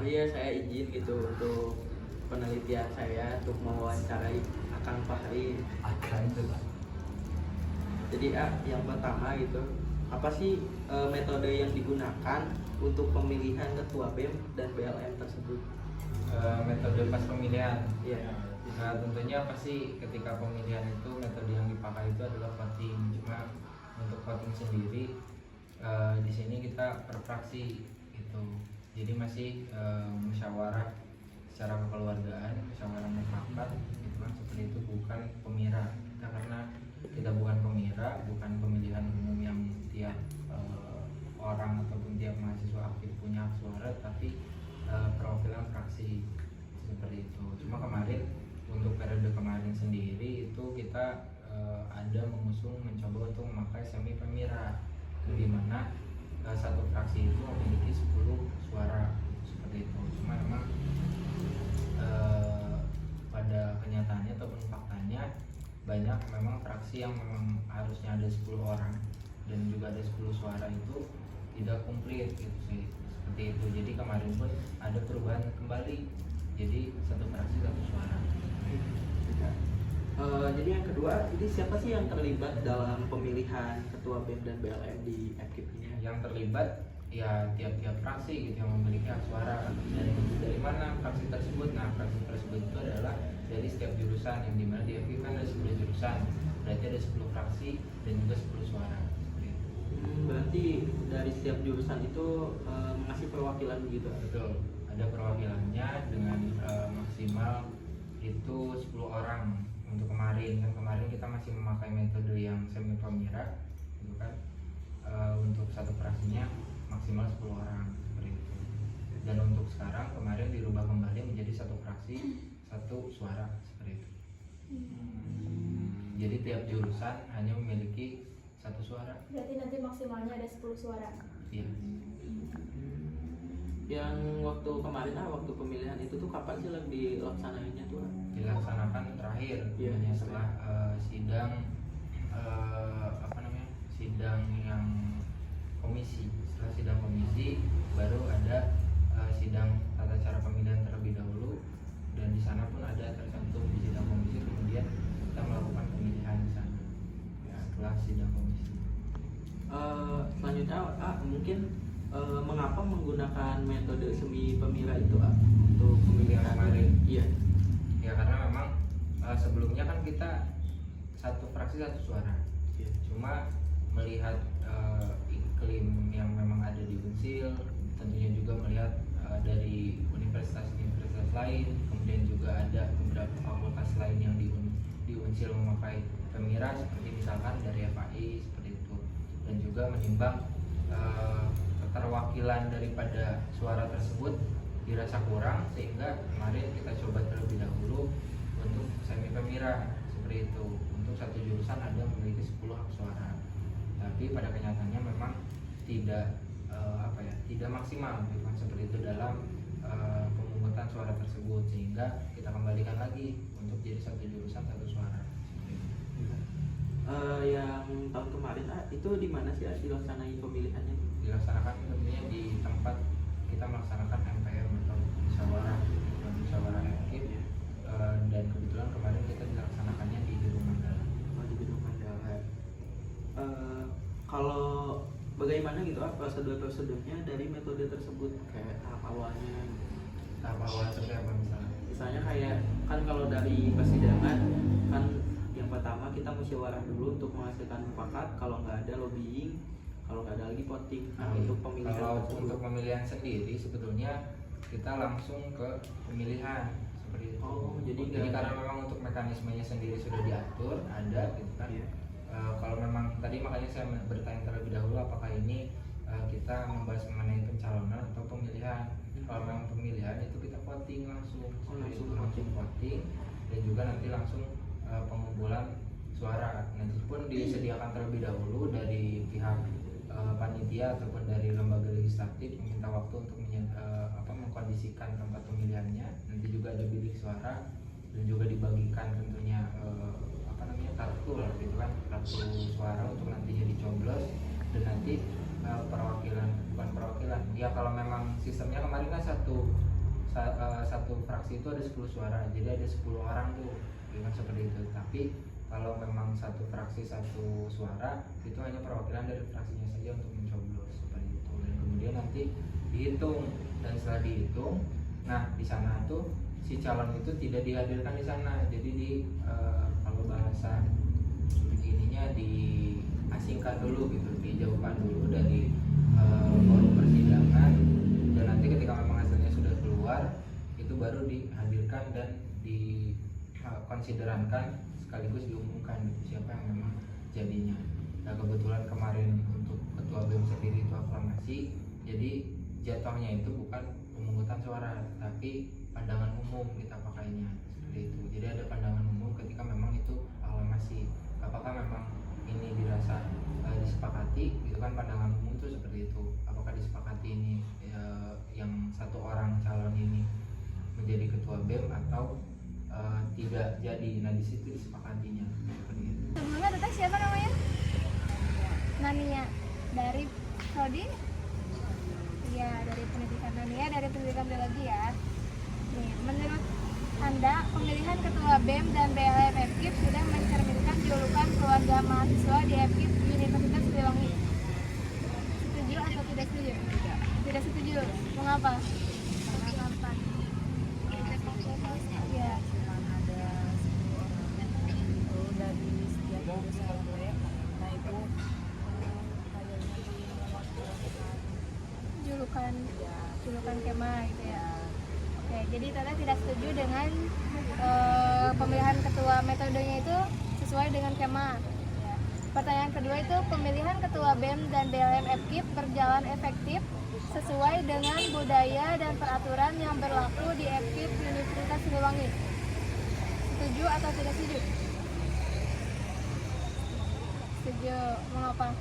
iya saya izin gitu untuk penelitian saya untuk mewawancarai Akang Fahri. Akan itu Pak. Jadi yang pertama gitu, apa sih metode yang digunakan untuk pemilihan ketua BEM dan BLM tersebut? Metode pas pemilihan. Iya. Nah, tentunya pasti ketika pemilihan itu metode yang dipakai itu adalah voting. Cuma untuk voting sendiri di sini kita per fraksi gitu. Jadi masih musyawarah secara kekeluargaan, musyawarah mufakat gitu kan, seperti itu, bukan pemira. Kita karena kita bukan pemira, bukan pemilihan umum yang tiap orang ataupun tiap mahasiswa aktif punya hak suara, tapi perwakilan fraksi seperti itu. Cuma kemarin untuk periode kemarin sendiri itu kita ada mengusung mencoba untuk memakai semi pemira, di mana satu fraksi itu memiliki 10 suara seperti itu. Cuma memang pada kenyataannya ataupun faktanya banyak memang fraksi yang memang harusnya ada 10 orang dan juga ada 10 suara itu tidak komplit gitu sih, seperti itu. Jadi kemarin pun ada perubahan kembali, jadi satu fraksi satu suara. Jadi yang kedua, ini siapa sih yang terlibat dalam pemilihan ketua BEM dan BLM di FKIP ini? Yang terlibat ya tiap-tiap fraksi gitu yang memiliki hak suara. Dari mana fraksi tersebut? Nah, fraksi tersebut itu adalah dari setiap jurusan, yang dimana di FKIP kan ada 10 jurusan, berarti ada 10 fraksi dan juga 10 suara. Berarti dari setiap jurusan itu mengasih perwakilan gitu? Betul, ada perwakilannya dengan maksimal itu 10 orang. Untuk kemarin kita masih memakai metode yang semi pemira gitu kan, untuk satu fraksinya maksimal 10 orang seperti itu. Dan untuk sekarang kemarin dirubah kembali menjadi satu fraksi satu suara seperti itu. Jadi tiap jurusan hanya memiliki satu suara. Berarti nanti maksimalnya ada 10 suara. Iya. Yang waktu kemarin waktu pemilihan itu tuh kapan sih lagi dilaksanainnya tuh? Dilaksanakan terakhir, Iya, setelah sidang sidang yang komisi. Setelah sidang komisi baru ada sidang tata cara pemilihan terlebih dahulu, dan di sana pun ada tercantum di sidang komisi, kemudian kita melakukan pemilihan di sana setelah sidang komisi. Selanjutnya mungkin mengapa menggunakan metode semi pemira itu untuk pemilihan kemarin? Iya. Ya karena memang sebelumnya kan kita satu fraksi satu suara. Iya. Cuma melihat iklim yang memang ada di Unsil, tentunya juga melihat dari universitas-universitas lain, kemudian juga ada beberapa fakultas lain yang di Unsil memakai pemira, seperti misalkan dari FAI seperti itu, dan juga menimbang keterwakilan daripada suara tersebut dirasa kurang, sehingga kemarin kita coba terlebih dahulu untuk semi pemira seperti itu. Untuk satu jurusan ada memiliki 10 hak suara, tapi pada kenyataannya memang tidak tidak maksimal bukan seperti itu dalam pemungutan suara tersebut, sehingga kita kembalikan lagi untuk jadi satu jurusan satu suara. Yang tahun kemarin itu di mana sih dilaksanain pemilihannya? Dilaksanakan tentunya di tempat kita melaksanakan MPM atau musyawarah FKIP, dan kebetulan kemarin kita dilaksanakannya di Gedung Mandala. Di Gedung Mandala. Kalau bagaimana gitu prosedurnya dari metode tersebut, kayak tahap awalnya? Tahap awal seperti apa misalnya? Misalnya kayak kan kalau dari persidangan kan yang pertama kita musyawarah dulu untuk menghasilkan mufakat, kalau nggak ada lobbying, kalau nggak ada lagi voting. Untuk pemilihan kalau untuk pemilihan sendiri sebetulnya kita langsung ke pemilihan seperti itu. Jadi karena memang untuk mekanismenya sendiri sudah diatur, ada gitu kan. Iya. Kalau memang tadi makanya saya bertanya terlebih dahulu apakah ini kita membahas mengenai pencalonan atau pemilihan. Kalau memang pemilihan itu kita voting langsung, langsung voting, dan juga nanti langsung pengumpulan suara. Nanti pun disediakan terlebih dahulu dari pihak panitia ataupun dari lembaga legislatif meminta waktu untuk mengkondisikan tempat pemilihannya. Nanti juga ada bilik suara dan juga dibagikan tentunya kartu lah gitu kan, kartu suara untuk nantinya dicoblos, dan nanti bukan perwakilan ya kalau memang sistemnya kemarin kan satu fraksi itu ada 10 suara, jadi ada 10 orang tuh, ya kan seperti itu. Tapi kalau memang satu fraksi satu suara, itu hanya perwakilan dari fraksinya saja untuk mencoblos seperti itu. Dan kemudian nanti dihitung, dan setelah dihitung, nah di sana tuh si calon itu tidak dihadirkan di sana. Jadi kalau bahasa begininya diasingkan dulu gitu, dijauhkan dulu dari forum persidangan, dan nanti ketika memang hasilnya sudah keluar itu baru dihadirkan dan dikonsiderankan sekaligus diumumkan siapa yang memang jadinya. Nah kebetulan kemarin untuk ketua BEM sendiri itu aklamasi, jadi jatuhnya itu bukan pemungutan suara tapi pandangan umum kita pakainya seperti itu. Jadi ada pandangan umum ketika memang itu aklamasi, apakah memang ini dirasa disepakati gitu kan. Pandangan umum itu seperti itu, apakah disepakati ini yang satu orang calon ini menjadi ketua BEM atau tidak jadi. Nah di situ disepakatinya seperti itu. Sebelumnya Teteh siapa namanya? Nania. Dari Prodi? Iya, dari pendidikan Nania, dari pendidikan biologi ya. Nih, menurut Anda, pemilihan ketua BEM dan BLM FKIP sudah mencerminkan julukan keluarga mahasiswa di FKIP Universitas Siliwangi. Setuju atau tidak setuju? Tidak setuju. Mengapa? Karena kapan? Iya. Dari setiap jurusan gue, nah itu julukan Kema gitu ya. Oke, jadi Teteh tidak setuju dengan pemilihan ketua, metodenya itu sesuai dengan Kema. Ya. Pertanyaan kedua itu, pemilihan ketua BEM dan BLM FKIP berjalan efektif sesuai dengan budaya dan peraturan yang berlaku di FKIP Universitas Siliwangi. Setuju atau tidak setuju? Setuju. Mengapa?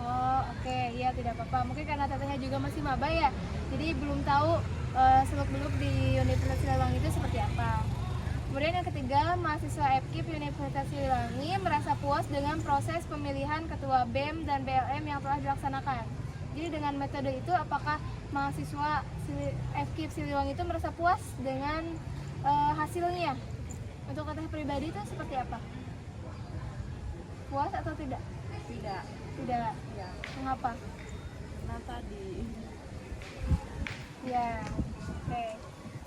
Oh, oke. Iya, tidak apa-apa. Mungkin karena Tetehnya juga masih maba ya, jadi belum tahu seluk-beluk di Universitas Siliwangi itu seperti apa. Kemudian yang ketiga, mahasiswa FKIP Universitas Siliwangi merasa puas dengan proses pemilihan ketua BEM dan BLM yang telah dilaksanakan. Jadi dengan metode itu, apakah mahasiswa FKIP Siliwangi itu merasa puas dengan hasilnya? Untuk Teteh pribadi itu seperti apa? Puas atau tidak? tidak Tidak. ya Mengapa? karena tadi Ya, oke.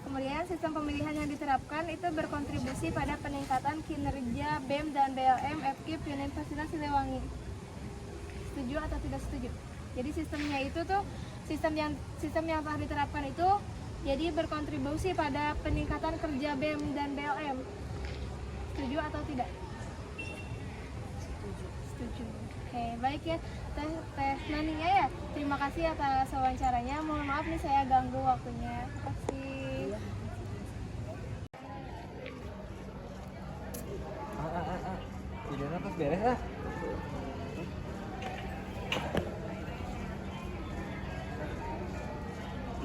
Kemudian sistem pemilihan yang diterapkan itu berkontribusi pada peningkatan kinerja BEM dan BLM FKIP Universitas Siliwangi. Setuju atau tidak setuju? Jadi sistemnya itu tuh sistem yang telah diterapkan itu jadi berkontribusi pada peningkatan kerja BEM dan BLM. Setuju atau tidak? Setuju. Oke, baik ya. Teh Nania ya. Terima kasih atas wawancaranya. Mohon maaf nih saya ganggu waktunya. Terima kasih. Tidak nafas beres ah.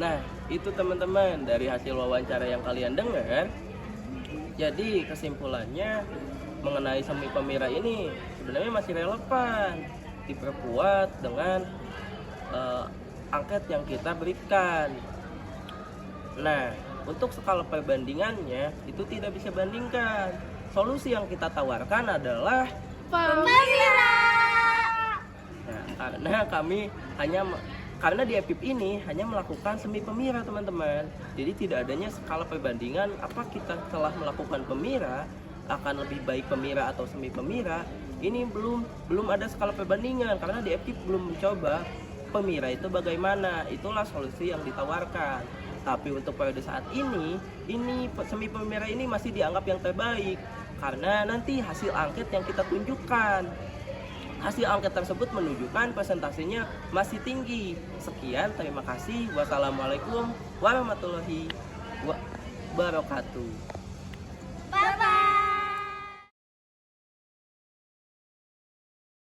Nah, itu teman-teman dari hasil wawancara yang kalian dengar. Jadi kesimpulannya mengenai semi pemira ini sebenarnya masih relevan, diperkuat dengan angket yang kita berikan. Nah, untuk skala perbandingannya itu tidak bisa bandingkan. Solusi yang kita tawarkan adalah Pemira. Nah, karena di FKIP ini hanya melakukan semi pemira teman-teman. Jadi tidak adanya skala perbandingan apa kita telah melakukan pemira akan lebih baik pemira atau semi pemira. Ini belum ada skala perbandingan karena di FKIP belum mencoba pemira itu bagaimana. Itulah solusi yang ditawarkan. Tapi untuk periode saat ini semi pemira ini masih dianggap yang terbaik karena nanti hasil angket yang kita tunjukkan. Hasil angket tersebut menunjukkan presentasinya masih tinggi. Sekian, terima kasih. Wassalamualaikum warahmatullahi wabarakatuh.